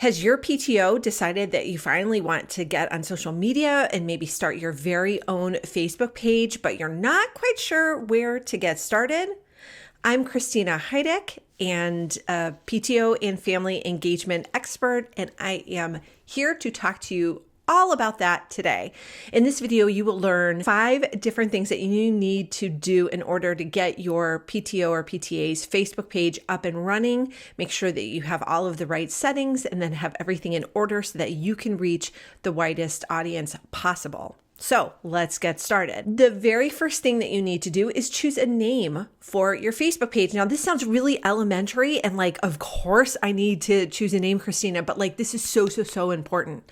Has your PTO decided that you finally want to get on social media and maybe start your very own Facebook page, but you're not quite sure where to get started? I'm Christina Heideck, and a PTO and family engagement expert, and I am here to talk to you all about that today. In this video, you will learn 5 different things that you need to do in order to get your PTO or PTA's Facebook page up and running. Make sure that you have all of the right settings and then have everything in order so that you can reach the widest audience possible. So let's get started. The very first thing that you need to do is choose a name for your Facebook page. Now, this sounds really elementary and of course I need to choose a name, Christina, but this is so important.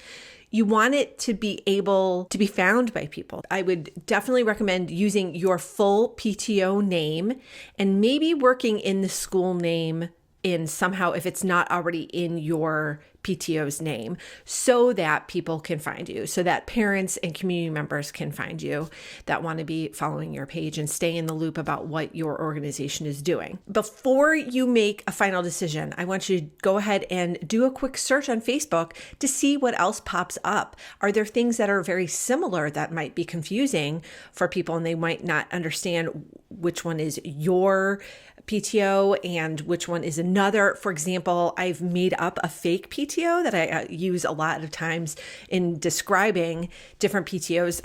You want it to be able to be found by people. I would definitely recommend using your full PTO name and maybe working in the school name in somehow if it's not already in your PTO's name so that people can find you, so that parents and community members can find you that want to be following your page and stay in the loop about what your organization is doing. Before you make a final decision, I want you to go ahead and do a quick search on Facebook to see what else pops up. Are there things that are very similar that might be confusing for people and they might not understand which one is your PTO and which one is another? For example, I've made up a fake PTO that I use a lot of times in describing different PTOs.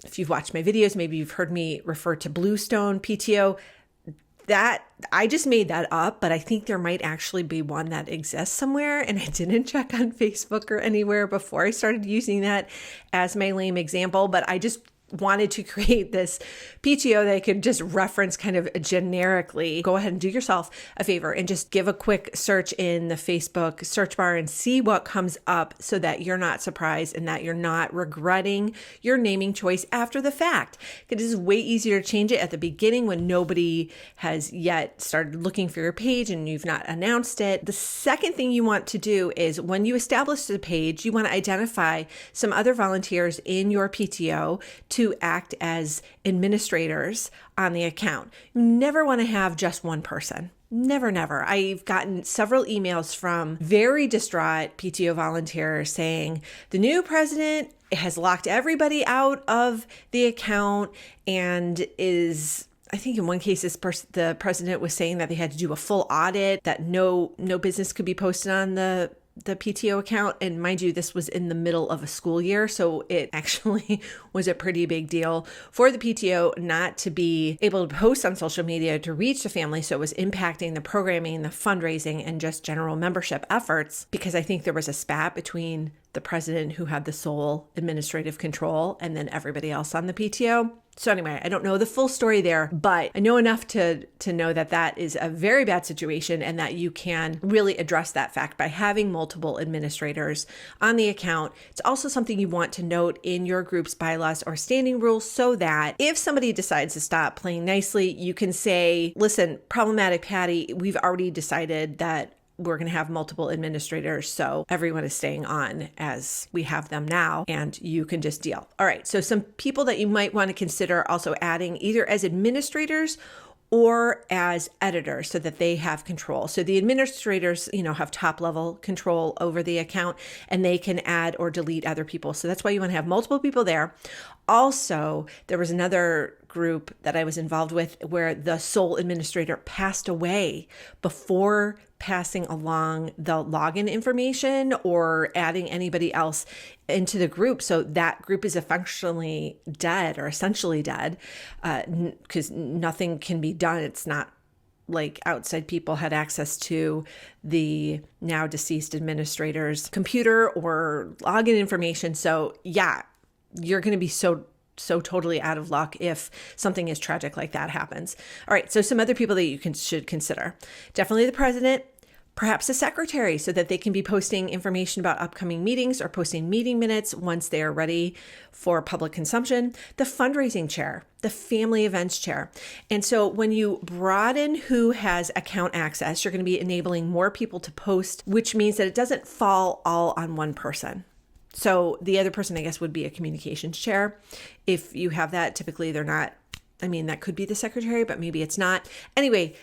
If you've watched my videos, maybe you've heard me refer to Bluestone PTO. That I just made that up, but I think there might actually be one that exists somewhere, and I didn't check on Facebook or anywhere before I started using that as my lame example, but I just wanted to create this PTO that I could just reference kind of generically. Go ahead and do yourself a favor and just give a quick search in the Facebook search bar and see what comes up so that you're not surprised and that you're not regretting your naming choice after the fact. It is way easier to change it at the beginning when nobody has yet started looking for your page and you've not announced it. The second thing you want to do is when you establish the page, you want to identify some other volunteers in your PTO to act as administrators on the account. You never want to have just one person. Never. I've gotten several emails from very distraught PTO volunteers saying the new president has locked everybody out of the account and is, I think in one case, the president was saying that they had to do a full audit, that no business could be posted on the PTO account. And mind you, this was in the middle of a school year. So it actually was a pretty big deal for the PTO not to be able to post on social media to reach the family. So it was impacting the programming, the fundraising, and just general membership efforts, because I think there was a spat between the president, who had the sole administrative control, and then everybody else on the PTO. So anyway, I don't know the full story there, but I know enough to know that that is a very bad situation and that you can really address that fact by having multiple administrators on the account. It's also something you want to note in your group's bylaws or standing rules so that if somebody decides to stop playing nicely, you can say, listen, problematic Patty, we've already decided that we're going to have multiple administrators, so everyone is staying on as we have them now, and you can just deal. All right, so some people that you might want to consider also adding either as administrators or as editors so that they have control. So the administrators, have top level control over the account and they can add or delete other people. So that's why you want to have multiple people there. Also, there was another group that I was involved with where the sole administrator passed away before passing along the login information or adding anybody else into the group. So that group is functionally dead or essentially dead because nothing can be done. It's not like outside people had access to the now deceased administrator's computer or login information. So yeah, you're going to be so totally out of luck if something as tragic like that happens. All right, so some other people that you should consider. Definitely the president, perhaps a secretary so that they can be posting information about upcoming meetings or posting meeting minutes once they are ready for public consumption. The fundraising chair, the family events chair. And so when you broaden who has account access, you're going to be enabling more people to post, which means that it doesn't fall all on one person. So the other person, I guess, would be a communications chair. If you have that, typically they're not, that could be the secretary, but maybe it's not. Anyway,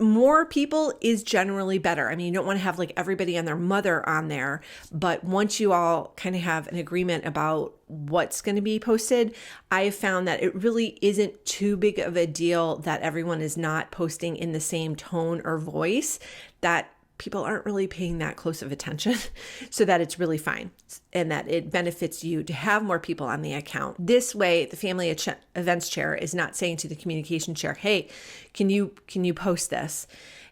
more people is generally better. I mean, you don't want to have like everybody and their mother on there, but once you all kind of have an agreement about what's going to be posted, I have found that it really isn't too big of a deal that everyone is not posting in the same tone or voice, that people aren't really paying that close of attention, so that it's really fine and that it benefits you to have more people on the account. This way, the family events chair is not saying to the communication chair, hey, can you post this?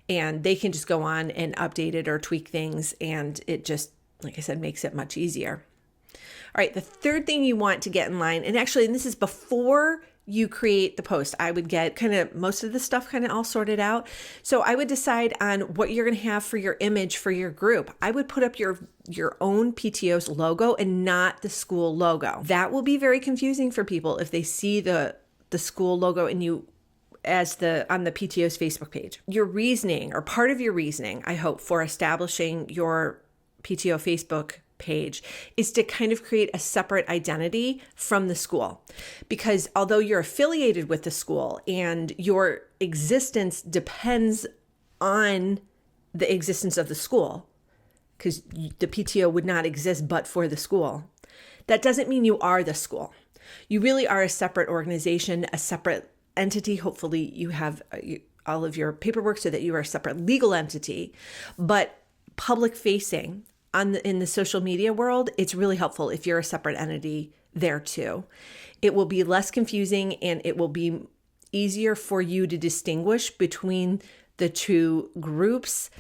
And they can just go on and update it or tweak things. And it just, like I said, makes it much easier. All right, the third thing you want to get in line, and this is before you create the post, I would get kind of most of the stuff kind of all sorted out. So I would decide on what you're going to have for your image for your group. I would put up your own PTO's logo and not the school logo. That will be very confusing for people if they see the school logo and you on the PTO's Facebook page. Your reasoning, or part of your reasoning, I hope, for establishing your PTO Facebook page is to kind of create a separate identity from the school. Because although you're affiliated with the school and your existence depends on the existence of the school, because the PTO would not exist but for the school, that doesn't mean you are the school. You really are a separate organization, a separate entity. Hopefully you have all of your paperwork so that you are a separate legal entity, but public facing in the social media world, it's really helpful if you're a separate entity there too. It will be less confusing and it will be easier for you to distinguish between the two groups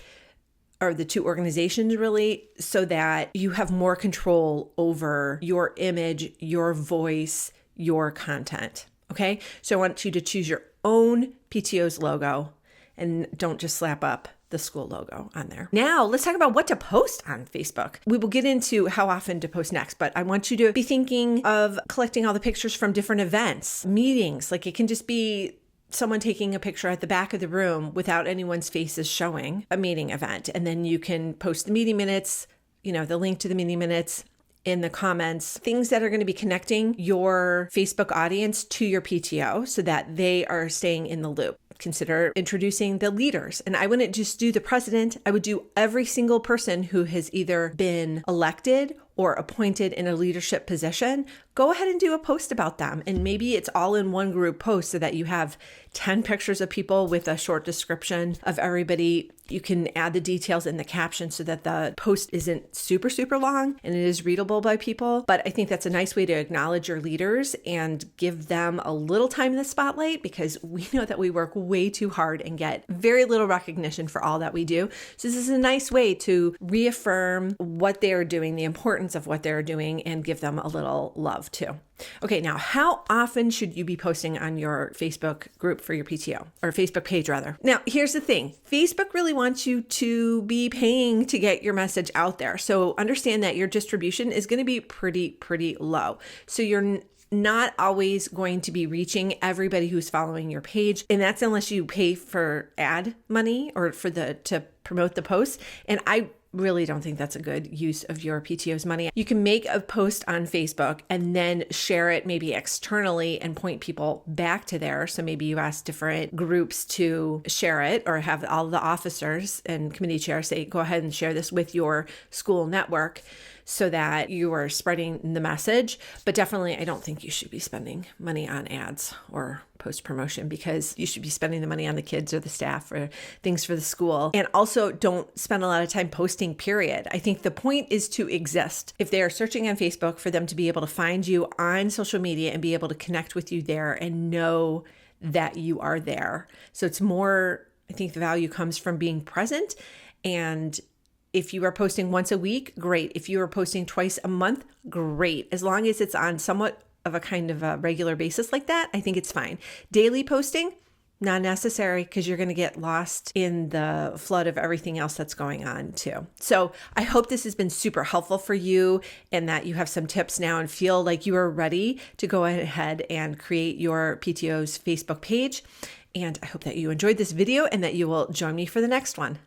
or the two organizations, really, so that you have more control over your image, your voice, your content. Okay, so I want you to choose your own PTO's logo and don't just slap up the school logo on there. Now, let's talk about what to post on Facebook. We will get into how often to post next, but I want you to be thinking of collecting all the pictures from different events, meetings. Like, it can just be someone taking a picture at the back of the room without anyone's faces showing, a meeting event. And then you can post the meeting minutes, the link to the meeting minutes in the comments, things that are going to be connecting your Facebook audience to your PTO so that they are staying in the loop. Consider introducing the leaders. And I wouldn't just do the president. I would do every single person who has either been elected or appointed in a leadership position. Go ahead and do a post about them. And maybe it's all in one group post so that you have 10 pictures of people with a short description of everybody. You can add the details in the caption so that the post isn't super, super long and it is readable by people. But I think that's a nice way to acknowledge your leaders and give them a little time in the spotlight, because we know that we work way too hard and get very little recognition for all that we do. So this is a nice way to reaffirm what they're doing, the importance of what they're doing, and give them a little love too. Okay, now how often should you be posting on your Facebook group for your PTO, or Facebook page rather? Now, here's the thing. Facebook really wants you to be paying to get your message out there. So understand that your distribution is going to be pretty low. So you're not always going to be reaching everybody who's following your page. And that's unless you pay for ad money or to promote the post. And I really don't think that's a good use of your PTO's money. You can make a post on Facebook and then share it maybe externally and point people back to there. So maybe you ask different groups to share it, or have all the officers and committee chairs say, go ahead and share this with your school network, so that you are spreading the message. But definitely, I don't think you should be spending money on ads or post promotion, because you should be spending the money on the kids or the staff or things for the school. And also, don't spend a lot of time posting, period. I think the point is to exist. If they are searching on Facebook, for them to be able to find you on social media and be able to connect with you there and know that you are there. So it's more, I think the value comes from being present. And if you are posting once a week, great. If you are posting twice a month, great. As long as it's on somewhat of a kind of a regular basis like that, I think it's fine. Daily posting, not necessary, because you're going to get lost in the flood of everything else that's going on too. So I hope this has been super helpful for you, and that you have some tips now and feel like you are ready to go ahead and create your PTO's Facebook page. And I hope that you enjoyed this video and that you will join me for the next one.